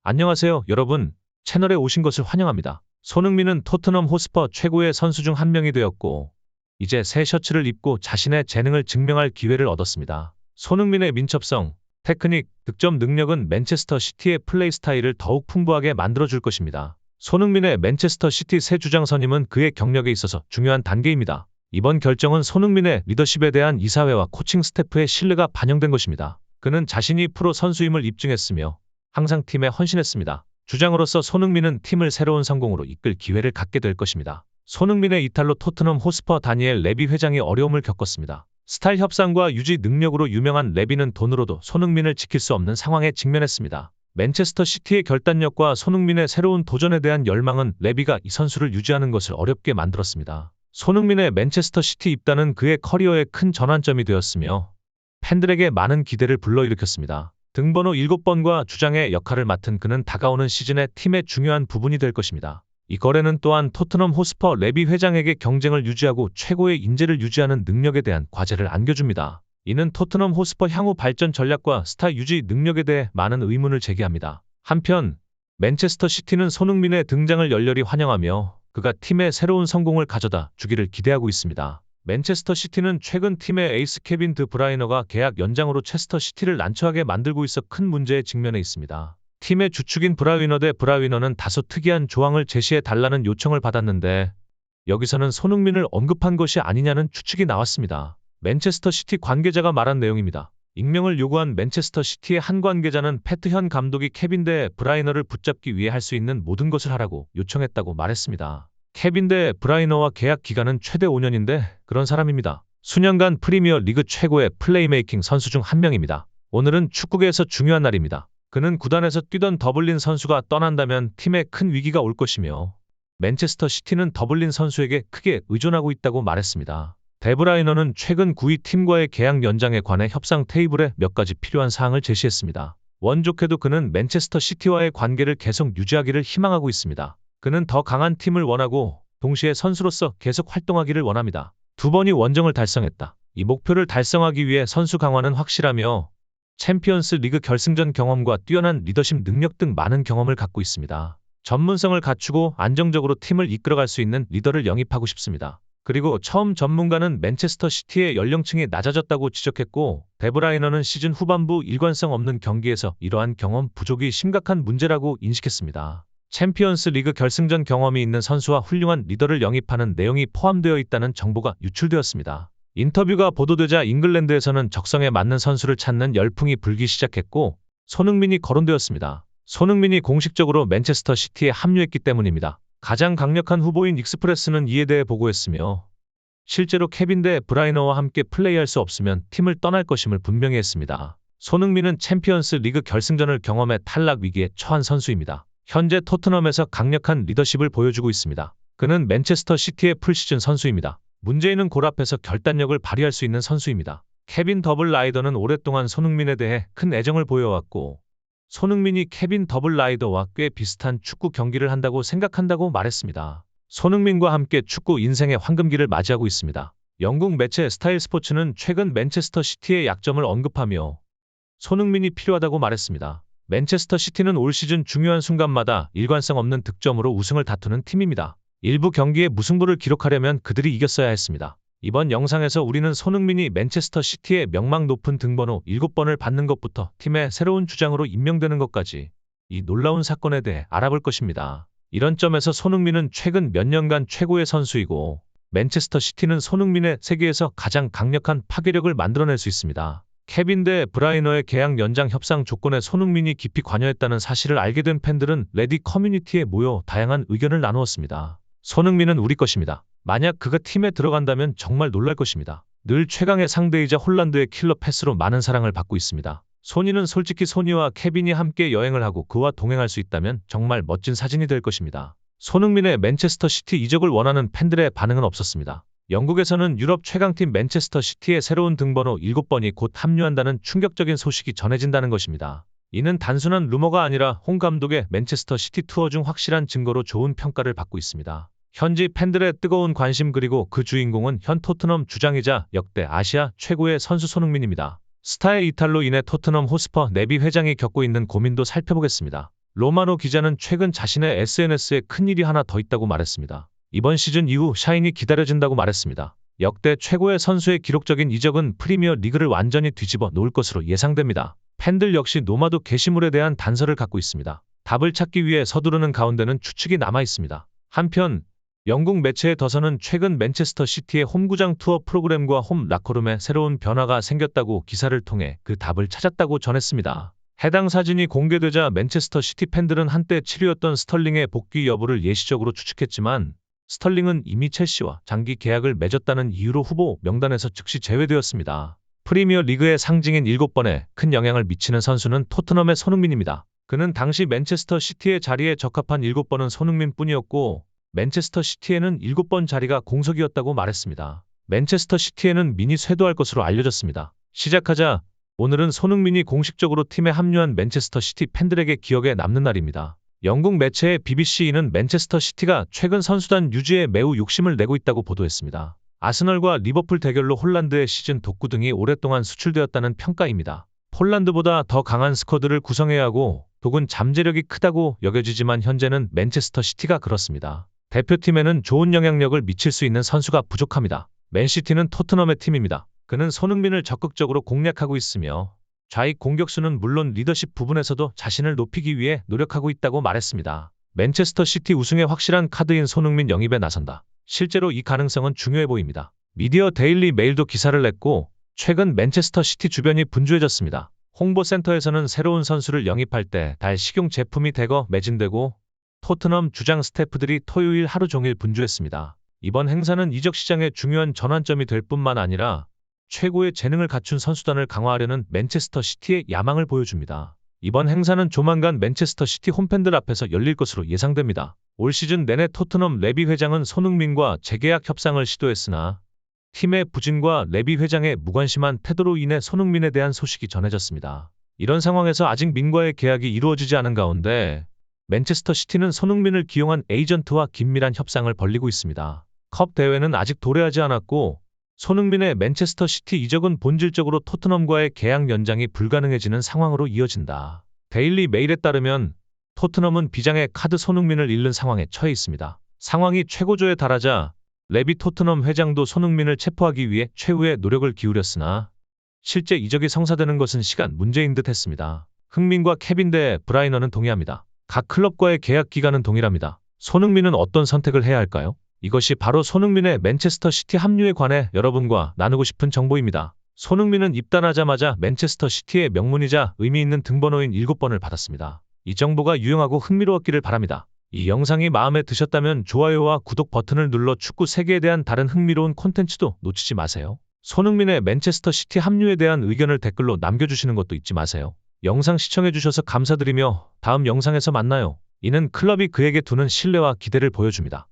안녕하세요, 여러분. 채널에 오신 것을 환영합니다. 손흥민은 토트넘 호스퍼 최고의 선수 중 한 명이 되었고, 이제 새 셔츠를 입고 자신의 재능을 증명할 기회를 얻었습니다. 손흥민의 민첩성, 테크닉, 득점 능력은 맨체스터 시티의 플레이 스타일을 더욱 풍부하게 만들어줄 것입니다. 손흥민의 맨체스터 시티 새 주장 선임은 그의 경력에 있어서 중요한 단계입니다. 이번 결정은 손흥민의 리더십에 대한 이사회와 코칭 스태프의 신뢰가 반영된 것입니다. 그는 자신이 프로 선수임을 입증했으며 항상 팀에 헌신했습니다. 주장으로서 손흥민은 팀을 새로운 성공으로 이끌 기회를 갖게 될 것입니다. 손흥민의 이탈로 토트넘 호스퍼 다니엘 레비 회장이 어려움을 겪었습니다. 스타일 협상과 유지 능력으로 유명한 레비는 돈으로도 손흥민을 지킬 수 없는 상황에 직면했습니다. 맨체스터 시티의 결단력과 손흥민의 새로운 도전에 대한 열망은 레비가 이 선수를 유지하는 것을 어렵게 만들었습니다. 손흥민의 맨체스터 시티 입단은 그의 커리어의 큰 전환점이 되었으며 팬들에게 많은 기대를 불러일으켰습니다. 등번호 7번과 주장의 역할을 맡은 그는 다가오는 시즌에 팀의 중요한 부분이 될 것입니다. 이 거래는 또한 토트넘 호스퍼 레비 회장에게 경쟁을 유지하고 최고의 인재를 유지하는 능력에 대한 과제를 안겨줍니다. 이는 토트넘 호스퍼 향후 발전 전략과 스타 유지 능력에 대해 많은 의문을 제기합니다. 한편 맨체스터 시티는 손흥민의 등장을 열렬히 환영하며 그가 팀의 새로운 성공을 가져다 주기를 기대하고 있습니다. 맨체스터 시티는 최근 팀의 에이스 케빈 드 브라이너가 계약 연장으로 체스터 시티를 난처하게 만들고 있어 큰 문제에 직면해 있습니다. 팀의 주축인 브라위너는 다소 특이한 조항을 제시해 달라는 요청을 받았는데 여기서는 손흥민을 언급한 것이 아니냐는 추측이 나왔습니다. 맨체스터 시티 관계자가 말한 내용입니다. 익명을 요구한 맨체스터 시티의 한 관계자는 패트 현 감독이 케빈 드 브라이너를 붙잡기 위해 할 수 있는 모든 것을 하라고 요청했다고 말했습니다. 케빈 드 브라이너와 계약 기간은 최대 5년인데 그런 사람입니다. 수년간 프리미어 리그 최고의 플레이메이킹 선수 중 한 명입니다. 오늘은 축구계에서 중요한 날입니다. 그는 구단에서 뛰던 더블린 선수가 떠난다면 팀에 큰 위기가 올 것이며 맨체스터 시티는 더블린 선수에게 크게 의존하고 있다고 말했습니다. 데브라이너는 최근 9위 팀과의 계약 연장에 관해 협상 테이블에 몇 가지 필요한 사항을 제시했습니다. 원 좋게도 그는 맨체스터 시티와의 관계를 계속 유지하기를 희망하고 있습니다. 그는 더 강한 팀을 원하고 동시에 선수로서 계속 활동하기를 원합니다. 2번이 원정을 달성했다. 이 목표를 달성하기 위해 선수 강화는 확실하며 챔피언스 리그 결승전 경험과 뛰어난 리더십 능력 등 많은 경험을 갖고 있습니다. 전문성을 갖추고 안정적으로 팀을 이끌어갈 수 있는 리더를 영입하고 싶습니다. 그리고 처음 전문가는 맨체스터 시티의 연령층이 낮아졌다고 지적했고 데브라이너는 시즌 후반부 일관성 없는 경기에서 이러한 경험 부족이 심각한 문제라고 인식했습니다. 챔피언스 리그 결승전 경험이 있는 선수와 훌륭한 리더를 영입하는 내용이 포함되어 있다는 정보가 유출되었습니다. 인터뷰가 보도되자 잉글랜드에서는 적성에 맞는 선수를 찾는 열풍이 불기 시작했고 손흥민이 거론되었습니다. 손흥민이 공식적으로 맨체스터 시티에 합류했기 때문입니다. 가장 강력한 후보인 익스프레스는 이에 대해 보고했으며 실제로 케빈 드 브라이너와 함께 플레이할 수 없으면 팀을 떠날 것임을 분명히 했습니다. 손흥민은 챔피언스 리그 결승전을 경험해 탈락 위기에 처한 선수입니다. 현재 토트넘에서 강력한 리더십을 보여주고 있습니다. 그는 맨체스터 시티의 풀시즌 선수입니다. 문제인은 골 앞에서 결단력을 발휘할 수 있는 선수입니다. 케빈 더블 라이더는 오랫동안 손흥민에 대해 큰 애정을 보여왔고 손흥민이 케빈 더블 라이더와 꽤 비슷한 축구 경기를 한다고 생각한다고 말했습니다. 손흥민과 함께 축구 인생의 황금기를 맞이하고 있습니다. 영국 매체 스타일 스포츠는 최근 맨체스터 시티의 약점을 언급하며 손흥민이 필요하다고 말했습니다. 맨체스터 시티는 올 시즌 중요한 순간마다 일관성 없는 득점으로 우승을 다투는 팀입니다. 일부 경기에 무승부를 기록하려면 그들이 이겼어야 했습니다. 이번 영상에서 우리는 손흥민이 맨체스터 시티의 명망 높은 등번호 7번을 받는 것부터 팀의 새로운 주장으로 임명되는 것까지 이 놀라운 사건에 대해 알아볼 것입니다. 이런 점에서 손흥민은 최근 몇 년간 최고의 선수이고 맨체스터 시티는 손흥민의 세계에서 가장 강력한 파괴력을 만들어낼 수 있습니다. 케빈 드 브라이너의 계약 연장 협상 조건에 손흥민이 깊이 관여했다는 사실을 알게 된 팬들은 레딧 커뮤니티에 모여 다양한 의견을 나누었습니다. 손흥민은 우리 것입니다. 만약 그가 팀에 들어간다면 정말 놀랄 것입니다. 늘 최강의 상대이자 홀란드의 킬러 패스로 많은 사랑을 받고 있습니다. 소니는 솔직히 소니와 케빈이 함께 여행을 하고 그와 동행할 수 있다면 정말 멋진 사진이 될 것입니다. 손흥민의 맨체스터 시티 이적을 원하는 팬들의 반응은 없었습니다. 영국에서는 유럽 최강팀 맨체스터 시티의 새로운 등번호 7번이 곧 합류한다는 충격적인 소식이 전해진다는 것입니다. 이는 단순한 루머가 아니라 홍 감독의 맨체스터 시티 투어 중 확실한 증거로 좋은 평가를 받고 있습니다. 현지 팬들의 뜨거운 관심 그리고 그 주인공은 현 토트넘 주장이자 역대 아시아 최고의 선수 손흥민입니다. 스타의 이탈로 인해 토트넘 호스퍼 레비 회장이 겪고 있는 고민도 살펴보겠습니다. 로마노 기자는 최근 자신의 SNS에 큰일이 하나 더 있다고 말했습니다. 이번 시즌 이후 샤인이 기다려진다고 말했습니다. 역대 최고의 선수의 기록적인 이적은 프리미어 리그를 완전히 뒤집어 놓을 것으로 예상됩니다. 팬들 역시 노마도 게시물에 대한 단서를 갖고 있습니다. 답을 찾기 위해 서두르는 가운데는 추측이 남아 있습니다. 한편 영국 매체의 더선은 최근 맨체스터 시티의 홈구장 투어 프로그램과 홈 라커룸에 새로운 변화가 생겼다고 기사를 통해 그 답을 찾았다고 전했습니다. 해당 사진이 공개되자 맨체스터 시티 팬들은 한때 7위였던 스털링의 복귀 여부를 예시적으로 추측했지만 스털링은 이미 첼시와 장기 계약을 맺었다는 이유로 후보 명단에서 즉시 제외되었습니다. 프리미어 리그의 상징인 7번에 큰 영향을 미치는 선수는 토트넘의 손흥민입니다. 그는 당시 맨체스터 시티의 자리에 적합한 7번은 손흥민 뿐이었고 맨체스터 시티에는 7번 자리가 공석이었다고 말했습니다. 맨체스터 시티에는 민이 쇄도할 것으로 알려졌습니다. 시작하자 오늘은 손흥민이 공식적으로 팀에 합류한 맨체스터 시티 팬들에게 기억에 남는 날입니다. 영국 매체의 BBC는 맨체스터 시티가 최근 선수단 유지에 매우 욕심을 내고 있다고 보도했습니다. 아스널과 리버풀 대결로 홀란드의 시즌 독구 등이 오랫동안 수출되었다는 평가입니다. 폴란드보다 더 강한 스쿼드를 구성해야 하고 독은 잠재력이 크다고 여겨지지만 현재는 맨체스터 시티가 그렇습니다. 대표팀에는 좋은 영향력을 미칠 수 있는 선수가 부족합니다. 맨시티는 토트넘의 팀입니다. 그는 손흥민을 적극적으로 공략하고 있으며 좌익 공격수는 물론 리더십 부분에서도 자신을 높이기 위해 노력하고 있다고 말했습니다. 맨체스터 시티 우승의 확실한 카드인 손흥민 영입에 나선다. 실제로 이 가능성은 중요해 보입니다. 미디어 데일리 메일도 기사를 냈고 최근 맨체스터 시티 주변이 분주해졌습니다. 홍보센터에서는 새로운 선수를 영입할 때 달 식용 제품이 대거 매진되고 토트넘 주장 스태프들이 토요일 하루 종일 분주했습니다. 이번 행사는 이적 시장의 중요한 전환점이 될 뿐만 아니라 최고의 재능을 갖춘 선수단을 강화하려는 맨체스터 시티의 야망을 보여줍니다. 이번 행사는 조만간 맨체스터 시티 홈팬들 앞에서 열릴 것으로 예상됩니다. 올 시즌 내내 토트넘 레비 회장은 손흥민과 재계약 협상을 시도했으나 팀의 부진과 레비 회장의 무관심한 태도로 인해 손흥민에 대한 소식이 전해졌습니다. 이런 상황에서 아직 민과의 계약이 이루어지지 않은 가운데 맨체스터 시티는 손흥민을 기용한 에이전트와 긴밀한 협상을 벌이고 있습니다. 컵 대회는 아직 도래하지 않았고 손흥민의 맨체스터 시티 이적은 본질적으로 토트넘과의 계약 연장이 불가능해지는 상황으로 이어진다. 데일리 메일에 따르면 토트넘은 비장의 카드 손흥민을 잃는 상황에 처해 있습니다. 상황이 최고조에 달하자 레비 토트넘 회장도 손흥민을 체포하기 위해 최후의 노력을 기울였으나 실제 이적이 성사되는 것은 시간 문제인 듯 했습니다. 흥민과 케빈 대 브라이너는 동의합니다. 각 클럽과의 계약 기간은 동일합니다. 손흥민은 어떤 선택을 해야 할까요? 이것이 바로 손흥민의 맨체스터 시티 합류에 관해 여러분과 나누고 싶은 정보입니다. 손흥민은 입단하자마자 맨체스터 시티의 명문이자 의미 있는 등번호인 7번을 받았습니다. 이 정보가 유용하고 흥미로웠기를 바랍니다. 이 영상이 마음에 드셨다면 좋아요와 구독 버튼을 눌러 축구 세계에 대한 다른 흥미로운 콘텐츠도 놓치지 마세요. 손흥민의 맨체스터 시티 합류에 대한 의견을 댓글로 남겨주시는 것도 잊지 마세요. 영상 시청해주셔서 감사드리며 다음 영상에서 만나요. 이는 클럽이 그에게 두는 신뢰와 기대를 보여줍니다.